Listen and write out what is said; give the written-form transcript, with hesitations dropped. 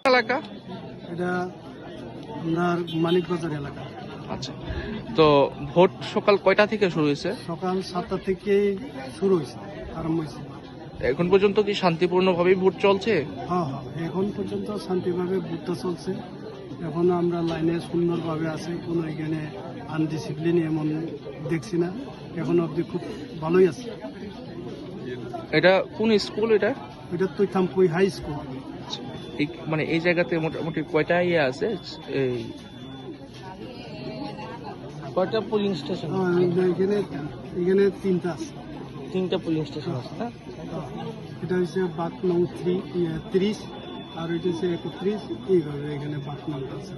এলাকা এটা আপনার মানিকবাজার এলাকা। আচ্ছা, তো ভোট সকাল কয়টা থেকে শুরু হয়েছে? সকাল 7টা থেকে শুরু হয়েছে, আরম্ভ হয়েছে। এখন পর্যন্ত কি শান্তিপূর্ণভাবেই ভোট চলছে? হ্যাঁ, এখন পর্যন্ত শান্তিভাবে ভোটটা চলছে। এখন আমরা লাইনে সুন্দরভাবে আছি, কোনো এখানে আনডিসিপ্লিন এমন দেখছি না। এখন অবধি খুব ভালোই আছে। এটা কোন স্কুল? এটা তৈথামপুই হাই স্কুল। মানে এই জায়গাতে মোটামুটি কয়টা ইয়ে আছে, এই কয়টা পুলিং স্টেশন? এখানে 3টা আছে। 3টা পুলিং স্টেশন আছে না? এটা হচ্ছে বাক নং 30, আর এটা হচ্ছে 31, এইভাবে এখানে বাক নং আছে।